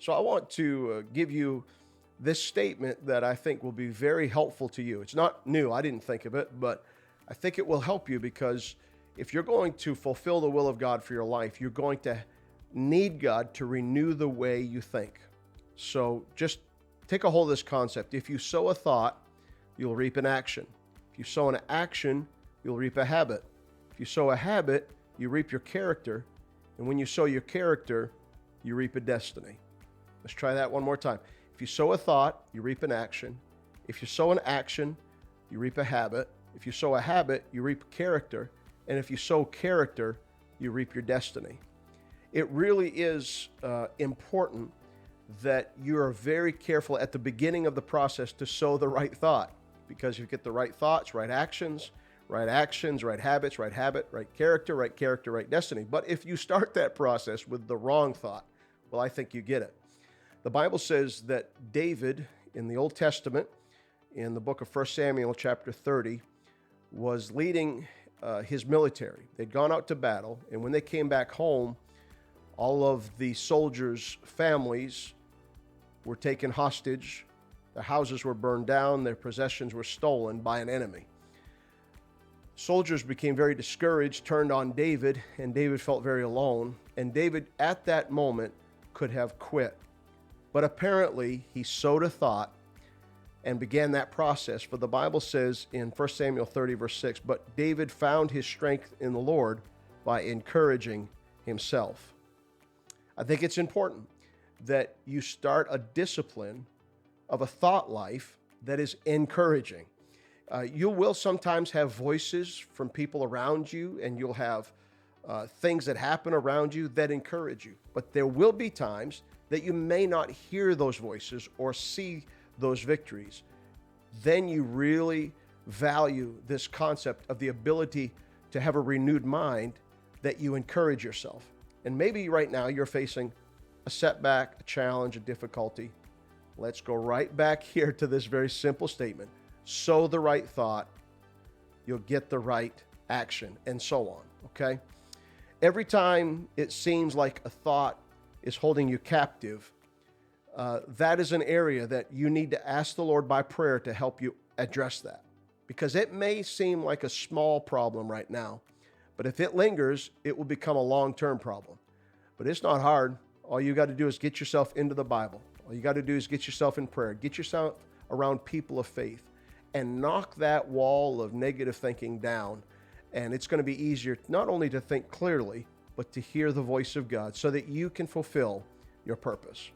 So I want to give you this statement that I think will be very helpful to you. It's not new, I didn't think of it, but I think it will help you because if you're going to fulfill the will of God for your life, you're going to need God to renew the way you think. So just take a hold of this concept. If you sow a thought, you'll reap an action. If you sow an action, you'll reap a habit. If you sow a habit, you reap your character. And when you sow your character, you reap a destiny. Let's try that one more time. If you sow a thought, you reap an action. If you sow an action, you reap a habit. If you sow a habit, you reap character. And if you sow character, you reap your destiny. It really is important that you are very careful at the beginning of the process to sow the right thought. Because if you get the right thoughts, right actions, right habits, right habit, right character, right destiny. But if you start that process with the wrong thought, well, I think you get it. The Bible says that David in the Old Testament, in the book of 1 Samuel chapter 30, was leading his military. They'd gone out to battle, and when they came back home, all of the soldiers' families were taken hostage. Their houses were burned down. Their possessions were stolen by an enemy. Soldiers became very discouraged, turned on David, and David felt very alone. And David, at that moment, could have quit. But apparently, he sowed a thought and began that process. For the Bible says in 1 Samuel 30, verse 6, "But David found his strength in the Lord by encouraging himself." I think it's important that you start a discipline of a thought life that is encouraging. You will sometimes have voices from people around you, and you'll have things that happen around you that encourage you. But there will be times that you may not hear those voices or see those victories. Then you really value this concept of the ability to have a renewed mind that you encourage yourself. And maybe right now you're facing a setback, a challenge, a difficulty. Let's go right back here to this very simple statement. Sow the right thought, you'll get the right action, and so on, okay? Every time it seems like a thought is holding you captive, that is an area that you need to ask the Lord by prayer to help you address that. Because it may seem like a small problem right now, but if it lingers, it will become a long-term problem. But it's not hard. All you got to do is get yourself into the Bible. All you got to do is get yourself in prayer. Get yourself around people of faith and knock that wall of negative thinking down. And it's going to be easier not only to think clearly, but to hear the voice of God so that you can fulfill your purpose.